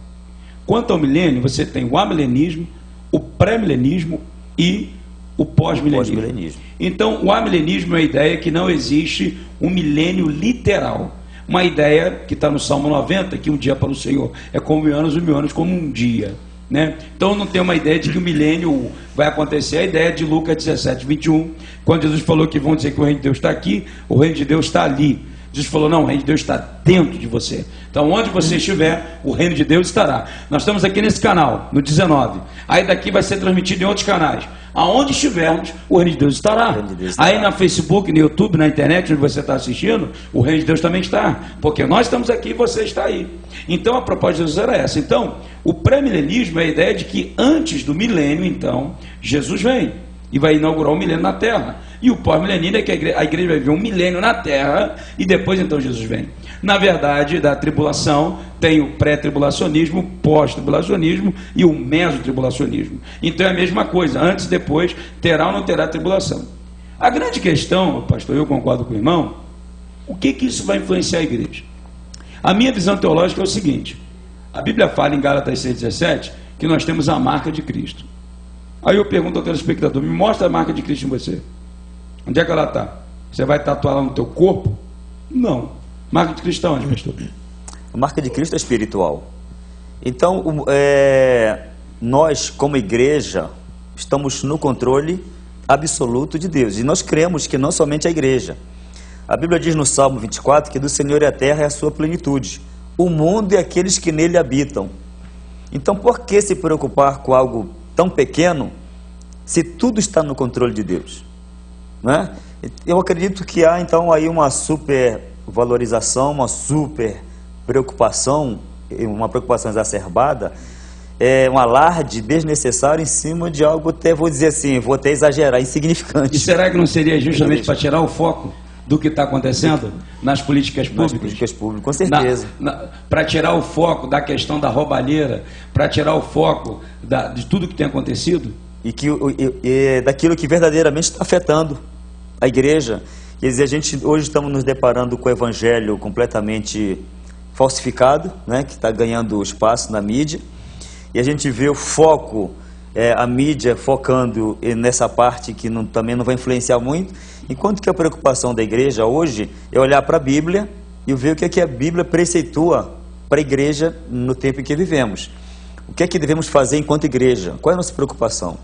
Quanto ao milênio, você tem o amilenismo, o pré-milenismo e o pós-milenismo. Então, o amilenismo é a ideia que não existe um milênio literal. Uma ideia que está no Salmo 90, que um dia para o Senhor é como 1000 anos, e 1000 anos como um dia. Né? Então não tem uma ideia de que o milênio vai acontecer. A ideia de Lucas 17, 21, quando Jesus falou que vão dizer que o reino de Deus está aqui, o reino de Deus está ali. Jesus falou, não, o reino de Deus está dentro de você. Então, onde você estiver, o reino de Deus estará. Nós estamos aqui nesse canal, no 19. Aí daqui vai ser transmitido em outros canais. Aonde estivermos, o reino de Deus estará. Aí na Facebook, no YouTube, na internet, onde você está assistindo, o reino de Deus também está. Porque nós estamos aqui e você está aí. Então, a proposta de Jesus era essa. Então, o pré-milenismo é a ideia de que antes do milênio, então, Jesus vem e vai inaugurar um milênio na Terra. E o pós-milenio é que a igreja vai viver um milênio na Terra e depois então Jesus vem. Na verdade, da tribulação tem o pré-tribulacionismo, o pós-tribulacionismo e o mesotribulacionismo. Então é a mesma coisa, antes e depois terá ou não terá tribulação. A grande questão, pastor, eu concordo com o irmão, o que isso vai influenciar a igreja? A minha visão teológica é o seguinte, a Bíblia fala em Gálatas 6,17 que nós temos a marca de Cristo. Aí eu pergunto ao telespectador, me mostra a marca de Cristo em você. Onde é que ela está? Você vai tatuar ela no teu corpo? Não. Marca de Cristo onde, pastor? A marca de Cristo é espiritual. Então, nós, como igreja, estamos no controle absoluto de Deus. E nós cremos que não somente a igreja. A Bíblia diz no Salmo 24 que do Senhor é a terra e a sua plenitude, o mundo e aqueles que nele habitam. Então, por que se preocupar com algo tão pequeno se tudo está no controle de Deus? Né? Eu acredito que há então aí uma super valorização, uma super preocupação, uma preocupação exacerbada, um alarde desnecessário em cima de algo até, vou dizer assim, vou até exagerar, insignificante. E será que não seria justamente para tirar o foco do que está acontecendo nas políticas públicas? Nas políticas públicas, com certeza. Para tirar o foco da questão da roubalheira, para tirar o foco de tudo que tem acontecido? E daquilo que verdadeiramente está afetando a igreja. Quer dizer, a gente hoje estamos nos deparando com o evangelho completamente falsificado, né, que está ganhando espaço na mídia, e a gente vê o foco, a mídia focando nessa parte que também não vai influenciar muito, enquanto que a preocupação da igreja hoje é olhar para a Bíblia e ver o que é que a Bíblia preceitua para a igreja no tempo em que vivemos. O que é que devemos fazer enquanto igreja? Qual é a nossa preocupação?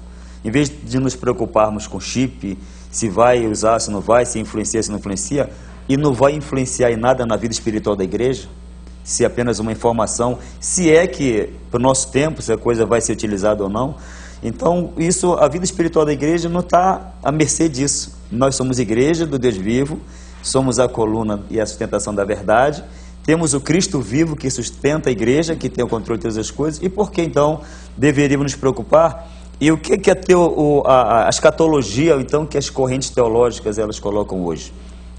Em vez de nos preocuparmos com chip, se vai usar, se não vai, se influencia, se não influencia, e não vai influenciar em nada na vida espiritual da igreja, se é apenas uma informação, se é que, para o nosso tempo, se a coisa vai ser utilizada ou não. Então, a vida espiritual da igreja não está à mercê disso. Nós somos igreja do Deus vivo, somos a coluna e a sustentação da verdade, temos o Cristo vivo que sustenta a igreja, que tem o controle de todas as coisas, e por que então deveríamos nos preocupar? E o que é a escatologia, ou então, que as correntes teológicas elas colocam hoje?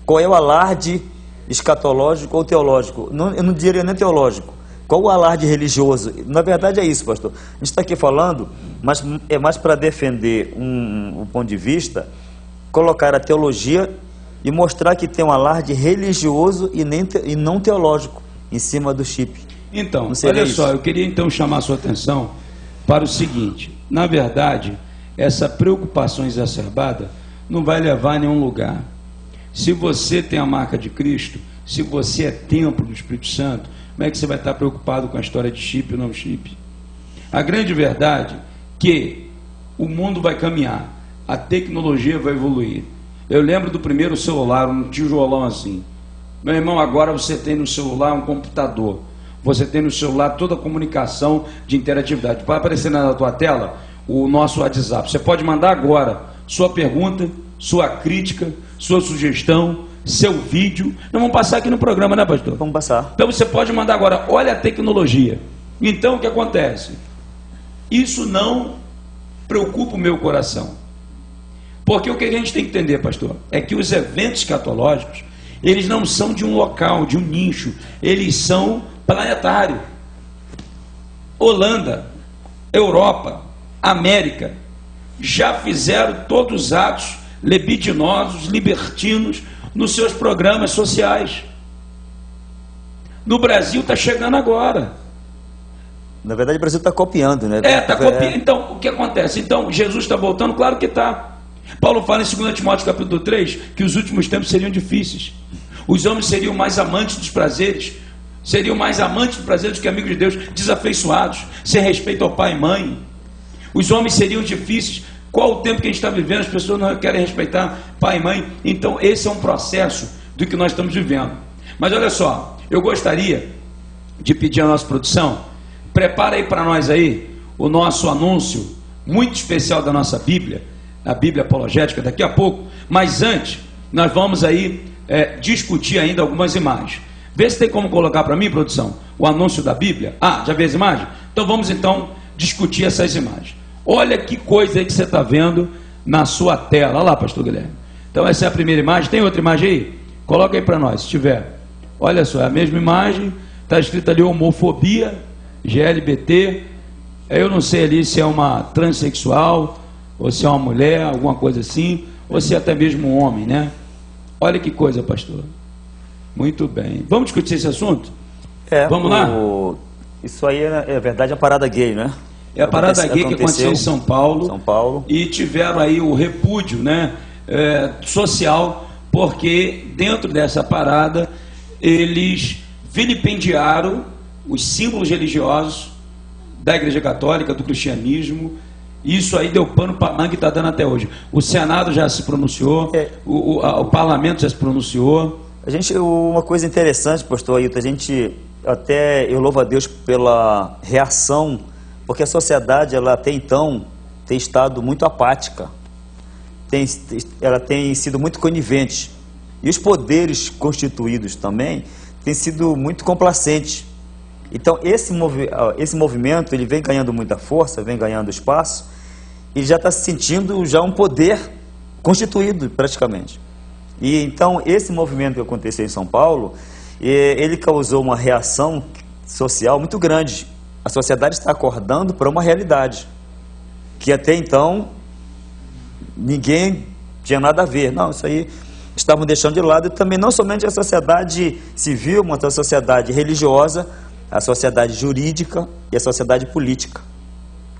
Qual é o alarde escatológico ou teológico? Eu não diria nem teológico. Qual o alarde religioso? Na verdade é isso, pastor. A gente está aqui falando, mas é mais para defender um ponto de vista, colocar a teologia e mostrar que tem um alarde religioso e não teológico em cima do chip. Então, olha só, eu queria então chamar a sua atenção para o seguinte: na verdade, essa preocupação exacerbada não vai levar a nenhum lugar. Se você tem a marca de Cristo, se você é templo do Espírito Santo, como é que você vai estar preocupado com a história de chip ou não chip? A grande verdade é que o mundo vai caminhar, a tecnologia vai evoluir. Eu lembro do primeiro celular, um tijolão assim. Meu irmão, agora você tem no celular um computador. Você tem no celular toda a comunicação de interatividade. Vai aparecer na tua tela o nosso WhatsApp. Você pode mandar agora sua pergunta, sua crítica, sua sugestão, seu vídeo. Nós vamos passar aqui no programa, né, pastor? Vamos passar. Então você pode mandar agora. Olha a tecnologia. Então o que acontece? Isso não preocupa o meu coração. Porque o que a gente tem que entender, pastor, é que os eventos escatológicos, eles não são de um local, de um nicho. Eles são planetários. Holanda, Europa, América, já fizeram todos os atos libidinosos, libertinos, nos seus programas sociais. No Brasil está chegando agora. Na verdade, o Brasil está copiando, né? Está copiando. Então, o que acontece? Então, Jesus está voltando? Claro que está. Paulo fala em 2 Timóteo capítulo 3 que os últimos tempos seriam difíceis. Os homens seriam mais amantes dos prazeres, seriam mais amantes dos prazeres do que amigos de Deus, desafeiçoados, sem respeito ao pai e mãe. Os homens seriam difíceis. Qual o tempo que a gente está vivendo? As pessoas não querem respeitar pai e mãe. Então esse é um processo do que nós estamos vivendo. Mas olha só, eu gostaria de pedir à nossa produção, prepara aí para nós aí o nosso anúncio muito especial da nossa Bíblia, a Bíblia Apologética, daqui a pouco. Mas antes, nós vamos aí discutir ainda algumas imagens. Vê se tem como colocar para mim, produção, o anúncio da Bíblia. Ah, já vê as imagens? Então vamos então discutir essas imagens. Olha que coisa aí que você está vendo na sua tela. Olha lá, pastor Guilherme. Então essa é a primeira imagem. Tem outra imagem aí? Coloca aí para nós, se tiver. Olha só, é a mesma imagem. Está escrito ali homofobia, GLBT. Eu não sei ali se é uma transexual, ou se é uma mulher, alguma coisa assim, ou se é até mesmo um homem, né? Olha que coisa, pastor. Muito bem. Vamos discutir esse assunto? Vamos lá? Isso aí é verdade, a parada gay, né? É a parada gay que aconteceu em São Paulo. São Paulo. E tiveram aí o repúdio, né, social, porque dentro dessa parada eles vilipendiaram os símbolos religiosos da Igreja Católica, do cristianismo. Isso aí deu pano para manga e está dando até hoje. O Senado já se pronunciou, o Parlamento já se pronunciou. Uma coisa interessante, pastor Ailton, eu louvo a Deus pela reação, porque a sociedade, ela até então, tem estado muito apática, ela tem sido muito conivente, e os poderes constituídos também têm sido muito complacentes. Então esse movimento, ele vem ganhando muita força, vem ganhando espaço, e já está se sentindo já um poder constituído praticamente. E então esse movimento que aconteceu em São Paulo, ele causou uma reação social muito grande. A sociedade está acordando para uma realidade que até então ninguém tinha nada a ver. Não, isso aí estavam deixando de lado. E também não somente a sociedade civil, mas a sociedade religiosa, a sociedade jurídica e a sociedade política.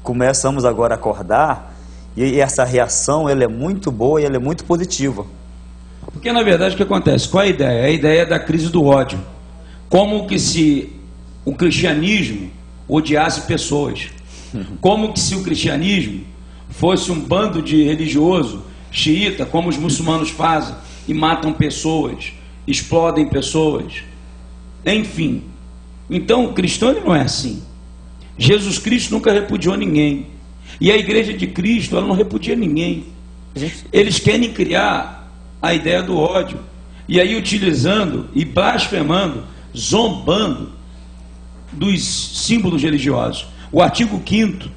Começamos agora a acordar, e essa reação, ela é muito boa e ela é muito positiva. Porque na verdade o que acontece? Qual é a ideia? A ideia é da crise do ódio. Como que se o cristianismo odiasse pessoas. Como que se o cristianismo fosse um bando de religioso xiita, como os muçulmanos fazem, e matam pessoas, explodem pessoas. Enfim. Então o cristão ele não é assim. Jesus Cristo nunca repudiou ninguém. E a igreja de Cristo, ela não repudia ninguém. Eles querem criar a ideia do ódio. E aí utilizando e blasfemando, zombando dos símbolos religiosos. O artigo 5º,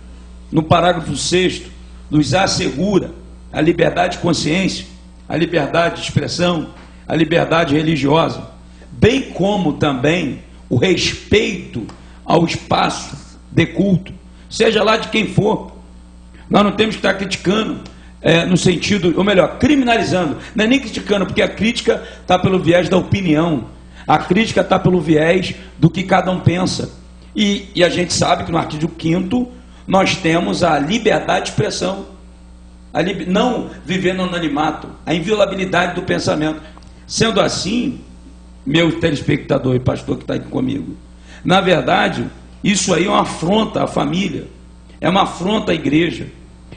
no parágrafo 6º, nos assegura a liberdade de consciência, a liberdade de expressão, a liberdade religiosa, bem como também o respeito ao espaço de culto, seja lá de quem for. Nós não temos que estar criticando, no sentido, ou melhor, criminalizando. Não é nem criticando, porque a crítica está pelo viés da opinião, a crítica está pelo viés do que cada um pensa. E a gente sabe que no artigo 5º nós temos a liberdade de expressão, não viver no anonimato, a inviolabilidade do pensamento. Sendo assim, meu telespectador e pastor que está aqui comigo, na verdade, isso aí é uma afronta à família, é uma afronta à igreja,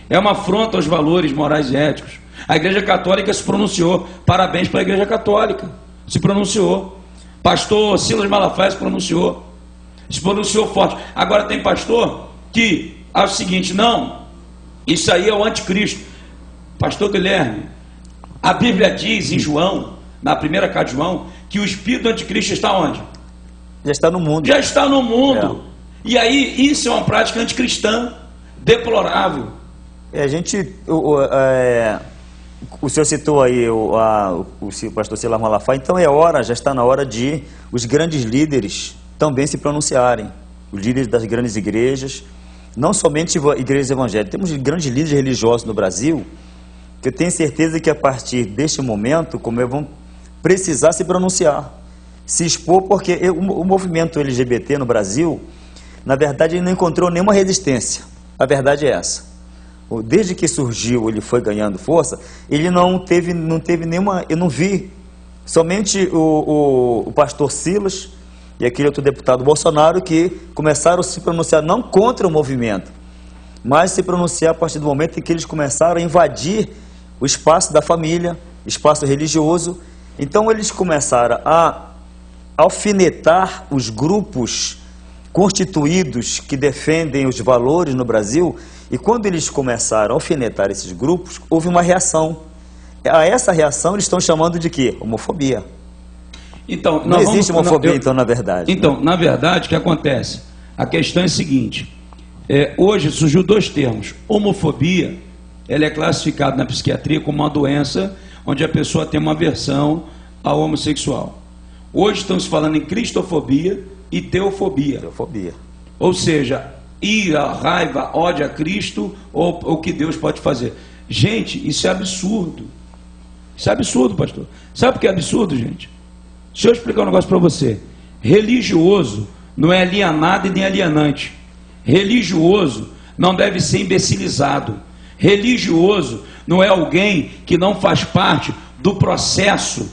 é uma afronta aos valores morais e éticos. A Igreja Católica se pronunciou, parabéns para a Igreja Católica, se pronunciou. Pastor Silas Malafaia se pronunciou forte. Agora tem pastor que acha o seguinte: não, isso aí é o anticristo. Pastor Guilherme, a Bíblia diz em João, na primeira carta de João, que o espírito do anticristo está onde? Já está no mundo. Já está no mundo. E aí isso é uma prática anticristã deplorável. O senhor citou aí o pastor Silas Malafaia. Então já está na hora de os grandes líderes também se pronunciarem. Os líderes das grandes igrejas, não somente igrejas evangélicas. Temos grandes líderes religiosos no Brasil, que eu tenho certeza que a partir deste momento, vão precisar se pronunciar, se expor, porque o movimento LGBT no Brasil, na verdade, ele não encontrou nenhuma resistência. A verdade é essa. Desde que surgiu, ele foi ganhando força, ele não teve nenhuma... Eu não vi, somente o pastor Silas e aquele outro deputado Bolsonaro que começaram a se pronunciar não contra o movimento, mas se pronunciar a partir do momento em que eles começaram a invadir o espaço da família, espaço religioso. Então eles começaram a alfinetar os grupos constituídos que defendem os valores no Brasil, e quando eles começaram a alfinetar esses grupos, houve uma reação. A essa reação eles estão chamando de quê? Homofobia. Então, não existe homofobia, então, na verdade. Então, na verdade, o que acontece? A questão é a seguinte, hoje surgiu dois termos. Homofobia, ela é classificada na psiquiatria como uma doença onde a pessoa tem uma aversão ao homossexual. Hoje estamos falando em cristofobia e teofobia. Ou seja, ira, raiva, ódio a Cristo ou o que Deus pode fazer. Gente, isso é absurdo. Isso é absurdo, pastor. Sabe o que é absurdo, gente? Deixa eu explicar um negócio para você. Religioso não é alienado e nem alienante. Religioso não deve ser imbecilizado. Religioso não é alguém que não faz parte do processo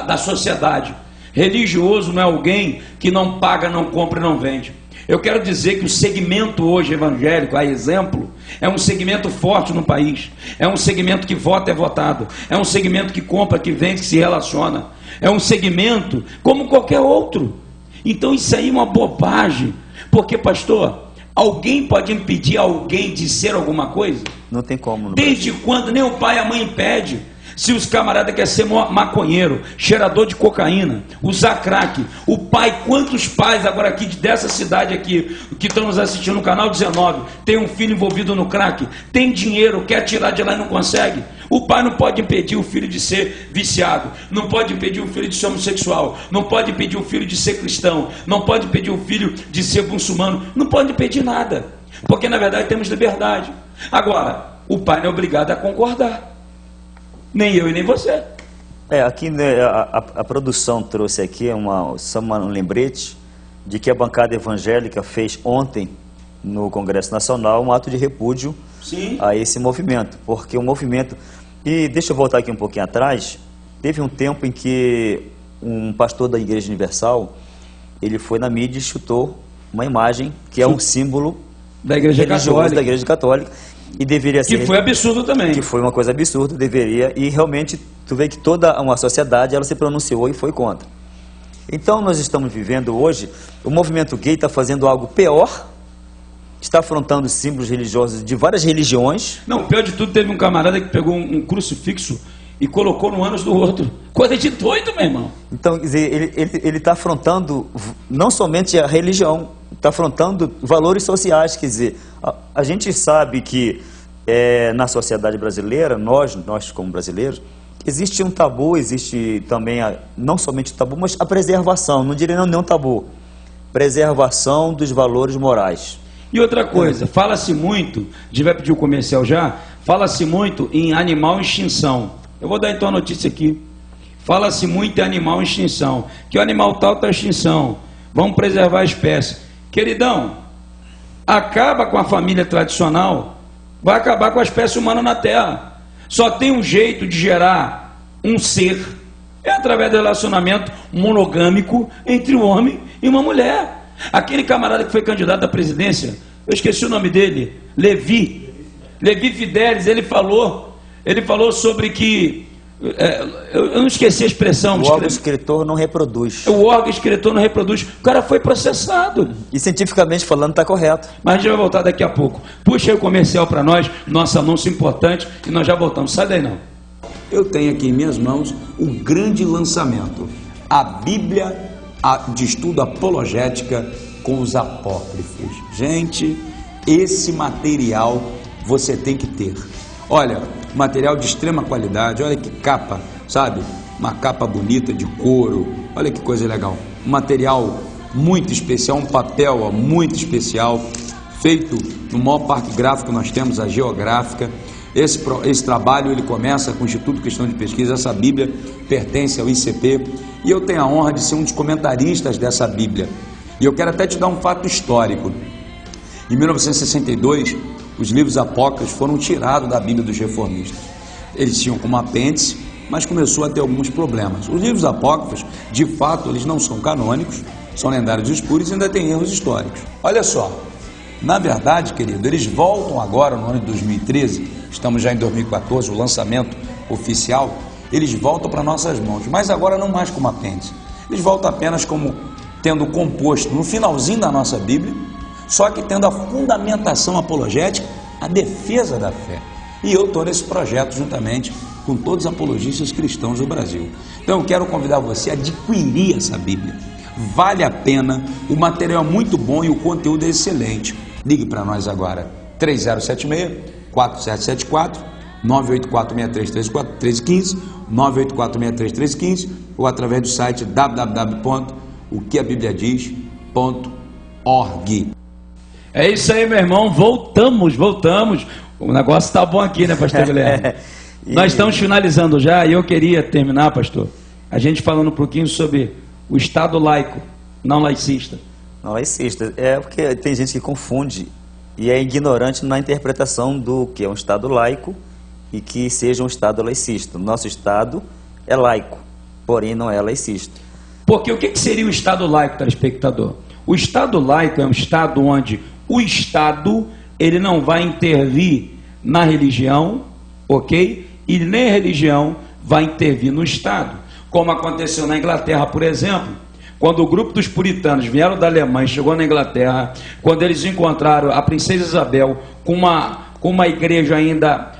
da sociedade. Religioso não é alguém que não paga, não compra e não vende. Eu quero dizer que o segmento hoje evangélico, a exemplo, é um segmento forte no país. É um segmento que vota é votado. É um segmento que compra, que vende, que se relaciona. É um segmento como qualquer outro. Então isso aí é uma bobagem. Porque, pastor, alguém pode impedir alguém de ser alguma coisa? Não tem como. Desde quando nem o pai e a mãe impedem. Se os camaradas querem ser maconheiro, cheirador de cocaína, usar crack, o pai, quantos pais agora aqui dessa cidade aqui, que estão nos assistindo no canal 19, tem um filho envolvido no crack, tem dinheiro, quer tirar de lá e não consegue? O pai não pode impedir o filho de ser viciado, não pode impedir o filho de ser homossexual, não pode impedir o filho de ser cristão, não pode impedir o filho de ser muçulmano, não pode impedir nada, porque na verdade temos liberdade. Agora, o pai não é obrigado a concordar. Nem eu e nem você. Aqui né, a produção trouxe aqui um lembrete de que a bancada evangélica fez ontem, no Congresso Nacional, um ato de repúdio a esse movimento. Porque o movimento... E deixa eu voltar aqui um pouquinho atrás. Teve um tempo em que um pastor da Igreja Universal, ele foi na mídia e chutou uma imagem que é um símbolo da Igreja Católica. E deveria ser... Que foi absurdo também. Que foi uma coisa absurda, deveria... E realmente, tu vê que toda uma sociedade, ela se pronunciou e foi contra. Então, nós estamos vivendo hoje, o movimento gay está fazendo algo pior, está afrontando símbolos religiosos de várias religiões. Não, o pior de tudo, teve um camarada que pegou um crucifixo e colocou no ânus do outro. Coisa de doido, meu irmão. Então, quer dizer, ele está afrontando não somente a religião, está afrontando valores sociais. Quer dizer, a gente sabe que na sociedade brasileira, nós como brasileiros, existe um tabu, existe também, não somente o tabu, mas a preservação, não diria nem um tabu, preservação dos valores morais. E outra coisa, fala-se muito, a gente vai pedir o comercial já, fala-se muito em animal em extinção. Eu vou dar então a notícia aqui. Fala-se muito em animal em extinção, que o animal tal está em extinção, vamos preservar a espécie. Queridão, acaba com a família tradicional, vai acabar com a espécie humana na Terra. Só tem um jeito de gerar um ser, é através do relacionamento monogâmico entre um homem e uma mulher. Aquele camarada que foi candidato à presidência, eu esqueci o nome dele, Levi Fidelis, ele falou sobre que, eu não esqueci a expressão. O órgão excretor não reproduz. O órgão excretor não reproduz. O cara foi processado. E cientificamente falando está correto. Mas a gente vai voltar daqui a pouco. Puxa aí o comercial para nós, nosso anúncio importante, e nós já voltamos. Sai daí não. Eu tenho aqui em minhas mãos um grande lançamento. A Bíblia de estudo apologética com os apócrifos. Gente, esse material você tem que ter. Olha, material de extrema qualidade, olha que capa, sabe? Uma capa bonita de couro, olha que coisa legal. Um material muito especial, um papel muito especial, feito no maior parque gráfico que nós temos, a Geográfica. Esse trabalho ele começa com o Instituto Cristão de Pesquisa. Essa Bíblia pertence ao ICP e eu tenho a honra de ser um dos comentaristas dessa Bíblia. E eu quero até te dar um fato histórico. Em 1962, os livros apócrifos foram tirados da Bíblia dos reformistas. Eles tinham como apêndice, mas começou a ter alguns problemas. Os livros apócrifos, de fato, eles não são canônicos, são lendários espúrios e ainda têm erros históricos. Olha só, na verdade, querido, eles voltam agora no ano de 2013, estamos já em 2014, o lançamento oficial, eles voltam para nossas mãos, mas agora não mais como apêndice. eles voltam apenas como tendo composto no finalzinho da nossa Bíblia, só que tendo a fundamentação apologética, a defesa da fé. E eu estou nesse projeto juntamente com todos os apologistas cristãos do Brasil. Então eu quero convidar você a adquirir essa Bíblia. Vale a pena, o material é muito bom e o conteúdo é excelente. Ligue para nós agora, 3076-4774, 984-6334-1315, 984-633315, ou através do site www.oqueabibliadiz.org. É isso aí, meu irmão, voltamos. O negócio está bom aqui, né, pastor Guilherme? Nós estamos finalizando já, e eu queria terminar, pastor, a gente falando um pouquinho sobre o Estado laico, não laicista. Não laicista, é porque tem gente que confunde e é ignorante na interpretação do que é um Estado laico e que seja um Estado laicista. O nosso Estado é laico, porém não é laicista. Porque o que seria o Estado laico, telespectador? O Estado laico é um Estado onde o Estado ele não vai intervir na religião, ok? E nem a religião vai intervir no Estado. Como aconteceu na Inglaterra, por exemplo, quando o grupo dos puritanos vieram da Alemanha, chegou na Inglaterra, quando eles encontraram a princesa Isabel com uma igreja ainda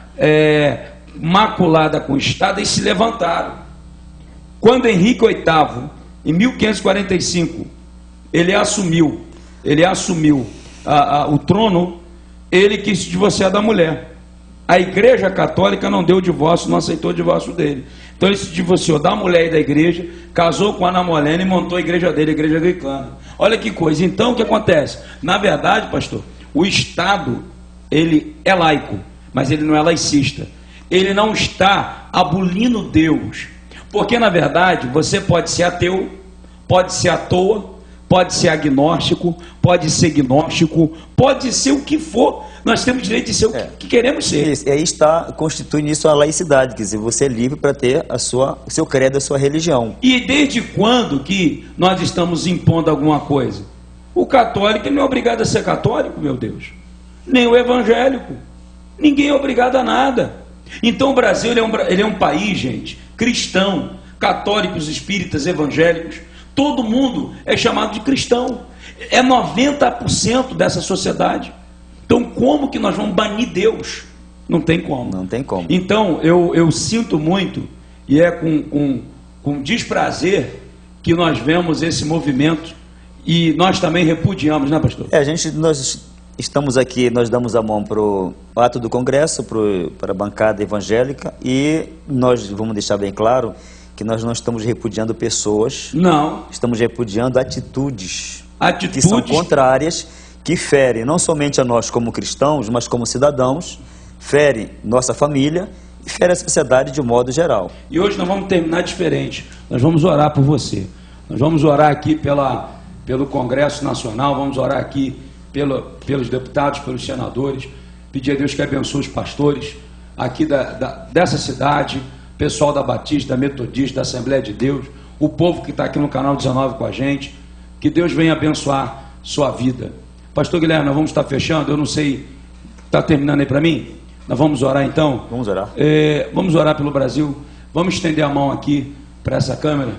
maculada com o Estado, eles se levantaram. Quando Henrique VIII, em 1545, ele assumiu o trono, ele quis se divorciar da mulher. A igreja católica não deu o divórcio, não aceitou o divórcio dele. Então ele se divorciou da mulher e da igreja, casou com a Ana Molena e montou a igreja dele, a igreja anglicana. Olha que coisa. Então o que acontece? Na verdade, pastor, o Estado, ele é laico, mas ele não é laicista. Ele não está abolindo Deus. Porque na verdade, você pode ser ateu, pode ser à toa, pode ser agnóstico, pode ser gnóstico, pode ser o que for. Nós temos direito de ser o que queremos ser. Isso, e aí constitui nisso a laicidade, quer dizer, você é livre para ter o seu credo, a sua religião. E desde quando que nós estamos impondo alguma coisa? O católico não é obrigado a ser católico, meu Deus. Nem o evangélico. Ninguém é obrigado a nada. Então o Brasil ele é um país, gente, cristão, católicos, espíritas, evangélicos. Todo mundo é chamado de cristão. É 90% dessa sociedade. Então como que nós vamos banir Deus? Não tem como. Não tem como. Então eu sinto muito, e é com desprazer que nós vemos esse movimento, e nós também repudiamos, né, pastor? Nós estamos aqui, nós damos a mão para o ato do Congresso, para a bancada evangélica, e nós vamos deixar bem claro que nós não estamos repudiando pessoas. Não. Estamos repudiando atitudes que são contrárias, que ferem não somente a nós como cristãos, mas como cidadãos, ferem nossa família e ferem a sociedade de modo geral. E hoje nós vamos terminar diferente. Nós vamos orar por você. Nós vamos orar aqui pelo Congresso Nacional, vamos orar aqui pelos deputados, pelos senadores, pedir a Deus que abençoe os pastores aqui dessa cidade, pessoal da Batista, da Metodista, da Assembleia de Deus, o povo que está aqui no canal 19 com a gente, que Deus venha abençoar sua vida. Pastor Guilherme, nós vamos estar fechando, eu não sei, está terminando aí para mim? Nós vamos orar então? Vamos orar. Vamos orar pelo Brasil, vamos estender a mão aqui para essa câmera.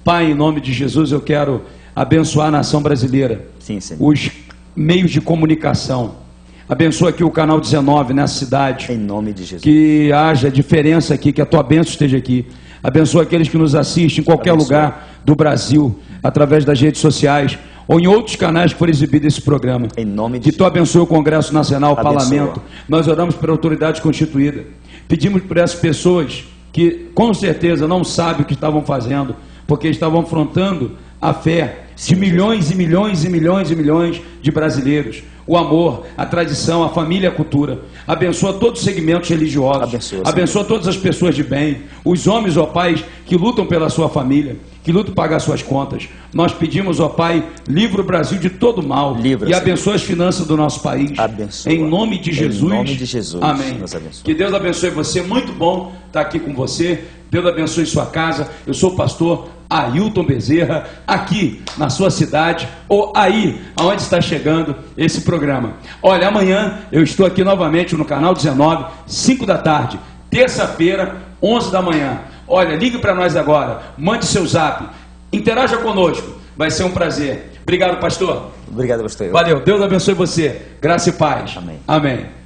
Pai, em nome de Jesus, eu quero abençoar a nação brasileira. Sim, Senhor. Os meios de comunicação. Abençoa aqui o canal 19 nessa cidade. Em nome de Jesus. Que haja diferença aqui, que a tua bênção esteja aqui. Abençoa aqueles que nos assistem em qualquer lugar do Brasil, através das redes sociais ou em outros canais que forem exibido esse programa. Em nome de Jesus. Que tu abençoe o Congresso Nacional, o abençoa. Parlamento. Nós oramos por autoridade constituída. Pedimos por essas pessoas que com certeza não sabem o que estavam fazendo, porque estavam afrontando a fé de milhões e milhões e milhões e milhões de brasileiros. O amor, a tradição, a família, a cultura. Abençoa todos os segmentos religiosos. Abençoa todas as pessoas de bem. Os homens, ó Pai, que lutam pela sua família, que lutam para pagar suas contas. Nós pedimos, ó Pai, livra o Brasil de todo mal. E abençoa as finanças do nosso país. Abençoa. Em nome de Jesus. Em nome de Jesus. Amém. Que Deus abençoe você. Muito bom estar aqui com você. Deus abençoe sua casa. Eu sou o pastor Ailton Bezerra, aqui na sua cidade, ou aí, aonde está chegando esse programa. Olha, amanhã eu estou aqui novamente no canal 19, 5 da tarde, terça-feira, 11 da manhã. Olha, ligue para nós agora, mande seu zap, Interaja conosco, vai ser um prazer. Obrigado, pastor. Obrigado, pastor. Valeu, Deus abençoe você. Graça e paz. Amém. Amém.